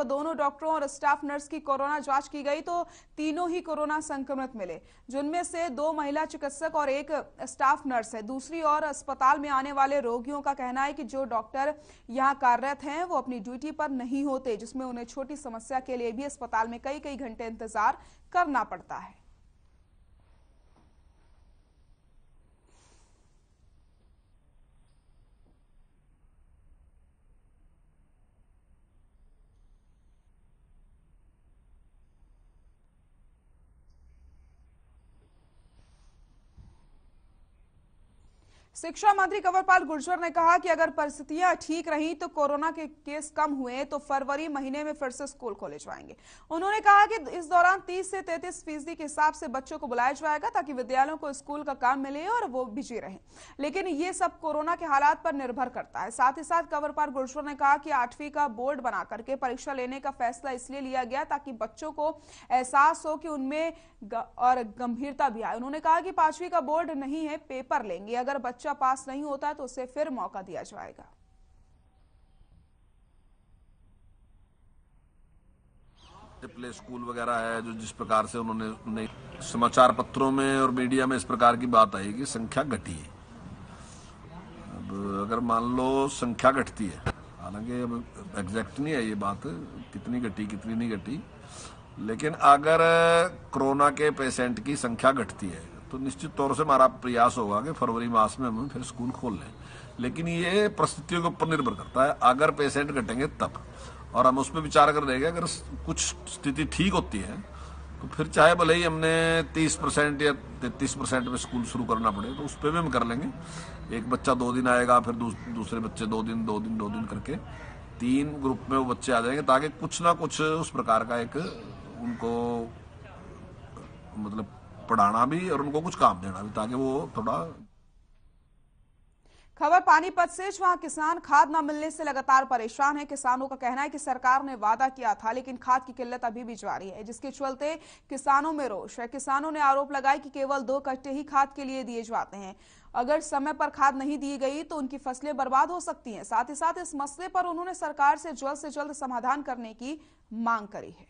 जब दोनों डॉक्टरों और स्टाफ नर्स की कोरोना जांच की गई तो तीनों ही कोरोना संक्रमित मिले, जिनमें से 2 महिला चिकित्सक और 1 स्टाफ नर्स है। दूसरी ओर अस्पताल में आने वाले रोगियों का कहना है कि जो डॉक्टर यहां कार्यरत हैं वो अपनी ड्यूटी पर नहीं होते, जिसमें उन्हें छोटी समस्या के लिए भी अस्पताल में कई कई घंटे इंतजार करना पड़ता है। शिक्षा मंत्री कंवरपाल गुर्जर ने कहा कि अगर परिस्थितियां ठीक रही तो कोरोना के केस कम हुए तो फरवरी महीने में फिर से स्कूल खोले जाएंगे। उन्होंने कहा कि इस दौरान 30 से 33% के हिसाब से बच्चों को बुलाया जाएगा ताकि विद्यालयों को स्कूल का काम मिले और वो बिजी रहें, लेकिन ये सब कोरोना के हालात पर निर्भर करता है। साथ ही साथ कंवरपाल गुर्जर ने कहा कि 8वीं का बोर्ड बना करके परीक्षा लेने का फैसला इसलिए लिया गया ताकि बच्चों को एहसास हो कि उनमें और गंभीरता भी आए। उन्होंने कहा कि 5वीं का बोर्ड नहीं है, पेपर लेंगे, अगर बच्चा पास नहीं होता है तो उसे फिर मौका दिया जाएगा। प्ले स्कूल वगैरह है, जो जिस प्रकार से उन्होंने समाचार पत्रों में और मीडिया में इस प्रकार की बात आई कि संख्या घटी है। अब अगर मान लो संख्या घटती है, हालांकि अब एग्जैक्ट नहीं है ये बात कितनी घटी कितनी नहीं घटी, लेकिन अगर कोरोना के पेशेंट की संख्या घटती है तो निश्चित तौर से हमारा प्रयास होगा कि फरवरी मास में हम फिर स्कूल खोल लें, लेकिन ये परिस्थितियों के ऊपर निर्भर करता है। अगर पेशेंट घटेंगे तब, और हम उस पर विचार कर देंगे। अगर कुछ स्थिति ठीक होती है तो फिर चाहे भले ही हमने 30% या 33% में स्कूल शुरू करना पड़े तो उस पर भी हम कर लेंगे। एक बच्चा 2 दिन आएगा, फिर दूसरे बच्चे 2 दिन 2 दिन 2 दिन करके 3 ग्रुप में वो बच्चे आ जाएंगे, ताकि कुछ ना कुछ उस प्रकार का एक उनको मतलब पढ़ाना भी और उनको कुछ काम देना भी, ताकि वो थोड़ा। खबर पानीपत से, जहां किसान खाद न मिलने से लगातार परेशान हैं। किसानों का कहना है कि सरकार ने वादा किया था लेकिन खाद की किल्लत अभी भी जारी है, जिसके चलते किसानों में रोष है। किसानों ने आरोप लगाया कि केवल 2 कट्टे ही खाद के लिए दिए जाते हैं, अगर समय पर खाद नहीं दी गई तो उनकी फसलें बर्बाद हो सकती हैं। साथ ही साथ इस मसले पर उन्होंने सरकार से जल्द समाधान करने की मांग करी है।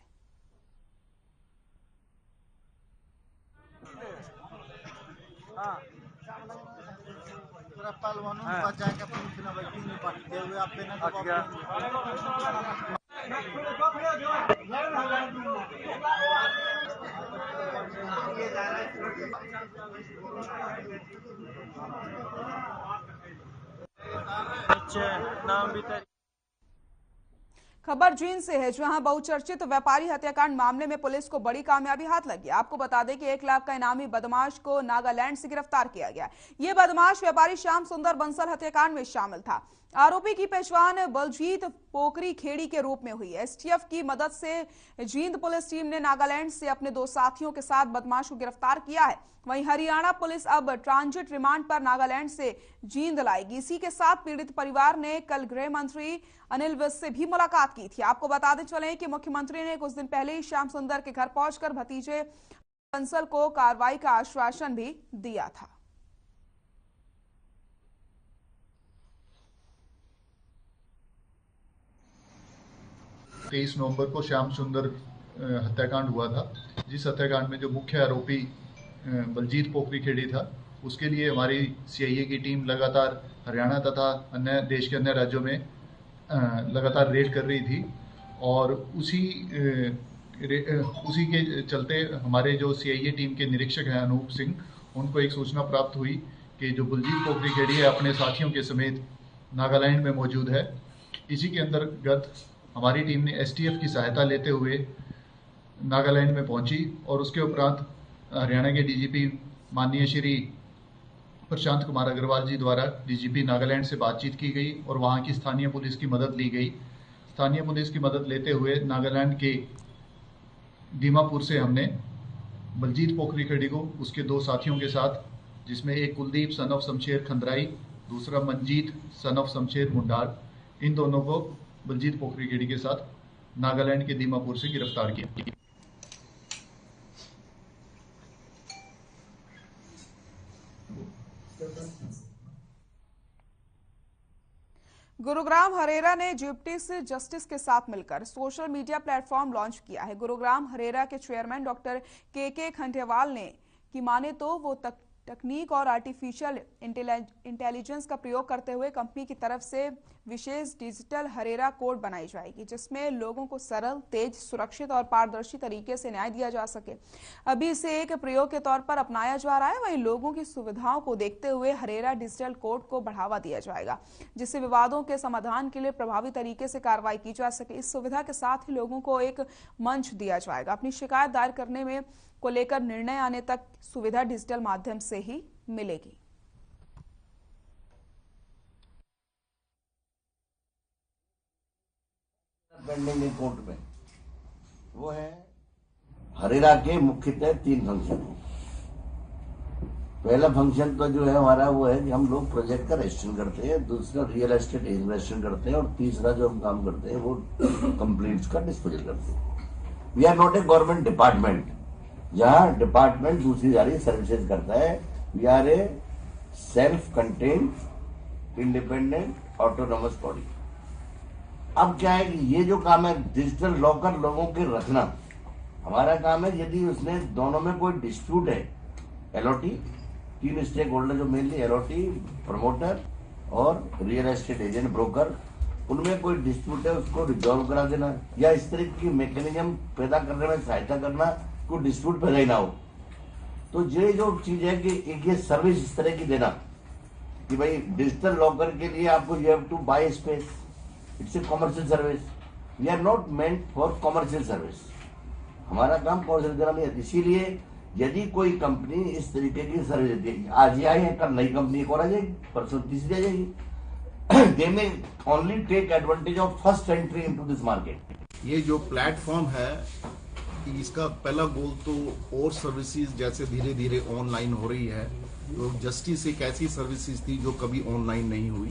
पहलवानों के पास जाएंगे अपनी बिना बैठी नहीं पाते हुए आप लेना नाम भी। खबर जींद से है, जहां बहुचर्चित व्यापारी हत्याकांड मामले में पुलिस को बड़ी कामयाबी हाथ लगी। आपको बता दें कि 1 लाख का इनामी बदमाश को नागालैंड से गिरफ्तार किया गया। यह बदमाश व्यापारी श्याम सुंदर बंसल हत्याकांड में शामिल था। आरोपी की पहचान बलजीत पोकरी खेड़ी के रूप में हुई। एसटीएफ की मदद से जींद पुलिस टीम ने नागालैंड से अपने 2 साथियों के साथ बदमाश को गिरफ्तार किया है। वहीं हरियाणा पुलिस अब ट्रांजिट रिमांड पर नागालैंड से जींद लाएगी। इसी के साथ पीड़ित परिवार ने कल गृह मंत्री अनिल विज से भी मुलाकात की थी। आपको बताते चले कि मुख्यमंत्री ने कुछ दिन पहले ही श्याम सुंदर के घर पहुंचकर भतीजे बंसल को कार्रवाई का आश्वासन भी दिया था। 23 नवंबर को श्याम सुंदर हत्याकांड हुआ था, जिस हत्याकांड में जो मुख्य आरोपी बलजीत पोखरी खेड़ी था, उसके लिए हमारी सीआईए की टीम लगातार हरियाणा तथा अन्य देश के अन्य राज्यों में लगातार रेड कर रही थी। और उसी के चलते हमारे जो सीआईए टीम के निरीक्षक हैं अनूप सिंह, उनको एक सूचना प्राप्त हुई कि जो बलजीत पोखरी खेड़ी है अपने साथियों के समेत नागालैंड में मौजूद है। इसी के अंतर्गत हमारी टीम ने एसटीएफ की सहायता लेते हुए नागालैंड में पहुंची और उसके उपरांत हरियाणा के डीजीपी माननीय श्री प्रशांत कुमार अग्रवाल जी द्वारा डीजीपी नागालैंड से बातचीत की गई और वहां की स्थानीय पुलिस की मदद ली गई। स्थानीय पुलिस की मदद लेते हुए नागालैंड के दीमापुर से हमने बलजीत पोखरी खेड़ी को उसके 2 साथियों के साथ, जिसमें एक कुलदीप सन ऑफ शमशेर खंदराई, दूसरा मंजीत सन ऑफ शमशेर मुंडार, इन दोनों को बलजीत पोखरी खेड़ी के साथ नागालैंड के दीमापुर से गिरफ्तार किया। गुरुग्राम हरेरा ने जिप्टीज जस्टिस के साथ मिलकर सोशल मीडिया प्लेटफॉर्म लॉन्च किया है। गुरुग्राम हरेरा के चेयरमैन डॉक्टर के खंडेवाल ने की माने तो वो तकनीक और आर्टिफिशियल इंटेलिजेंस का प्रयोग करते हुए कंपनी की तरफ से विशेष डिजिटल हरेरा कोड बनाई जाएगी, जिसमें लोगों को सरल, तेज, सुरक्षित और पारदर्शी तरीके से न्याय दिया जा सके। अभी इसे एक प्रयोग के तौर पर अपनाया जा रहा है। वहीं लोगों की सुविधाओं को देखते हुए हरेरा डिजिटल कोड को बढ़ावा दिया जाएगा, जिससे विवादों के समाधान के लिए प्रभावी तरीके से कार्रवाई की जा सके। इस सुविधा के साथ ही लोगों को एक मंच दिया जाएगा। अपनी शिकायत दायर करने में को लेकर निर्णय आने तक सुविधा डिजिटल माध्यम से ही मिलेगी। पेंडिंग कोर्ट में वो है हरेरा के मुख्यतः 3 फंक्शन है। पहला फंक्शन तो जो है हमारा वो है कि हम लोग प्रोजेक्ट का रजिस्ट्रेशन करते हैं, दूसरा रियल एस्टेट रजिस्ट्रेशन करते हैं और तीसरा जो हम काम करते हैं वो कंप्लीट्स का डिस्पोजल करते हैं। We are not a government department, जहां डिपार्टमेंट दूसरी सारी सर्विसेज करता है। We are a self contained independent autonomous body. अब क्या है कि ये जो काम है डिजिटल लॉकर लोगों के रखना हमारा काम है। यदि उसने दोनों में कोई डिस्प्यूट है, एलओटी 3 स्टेक होल्डर जो मेनली एलओटी, प्रमोटर और रियल एस्टेट एजेंट, ब्रोकर, उनमें कोई डिस्प्यूट है उसको रिजॉल्व करा देना या इस तरह की मैकेनिज्म पैदा करने में सहायता करना, कोई डिस्प्यूट पैदा ही ना हो। तो ये जो चीज है कि एक ये सर्विस इस तरह की देना कि भाई डिजिटल लॉकर के लिए आपको you have to buy space, it's a commercial service. We are not meant for commercial service. हमारा काम कॉमर्शियल करना नहीं है। इसीलिए यदि कोई कंपनी इस तरीके की सर्विस देती है, आज ही आई है, कल नई कंपनी एक और आ जाएगी, परसों तीसरी आ जाएगी, they may only take advantage of first entry into this market. ये जो प्लेटफॉर्म है इसका पहला गोल तो और सर्विसेज जैसे धीरे धीरे ऑनलाइन हो रही है, तो जस्टिस एक ऐसी सर्विसेज थी जो कभी ऑनलाइन नहीं हुई,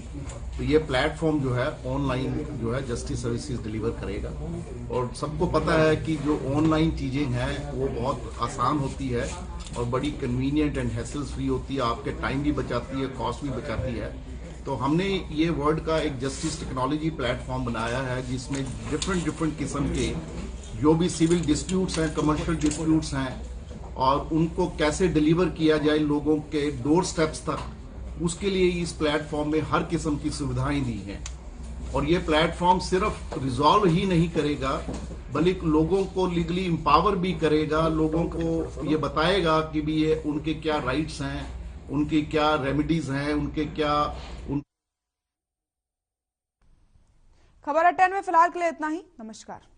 तो ये प्लेटफॉर्म जो है ऑनलाइन जो है जस्टिस सर्विसेज डिलीवर करेगा। और सबको पता है कि जो ऑनलाइन चीजें हैं वो बहुत आसान होती है और बड़ी कन्वीनियंट एंड हैसल्स फ्री होती है, आपके टाइम भी बचाती है, कॉस्ट भी बचाती है। तो हमने ये वर्ल्ड का एक जस्टिस टेक्नोलॉजी प्लेटफॉर्म बनाया है जिसमें डिफरेंट किस्म के जो भी सिविल डिस्प्यूट्स हैं, कमर्शियल डिस्प्यूट्स हैं और उनको कैसे डिलीवर किया जाए लोगों के डोर स्टेप्स तक, उसके लिए इस प्लेटफॉर्म में हर किस्म की सुविधाएं दी हैं। और ये प्लेटफॉर्म सिर्फ रिजॉल्व ही नहीं करेगा बल्कि लोगों को लीगली एम्पावर भी करेगा, लोगों को ये बताएगा कि भी ये उनके क्या राइट्स हैं, उनकी क्या रेमेडीज हैं, उनके क्या खबर 10 में फिलहाल के लिए इतना ही। नमस्कार।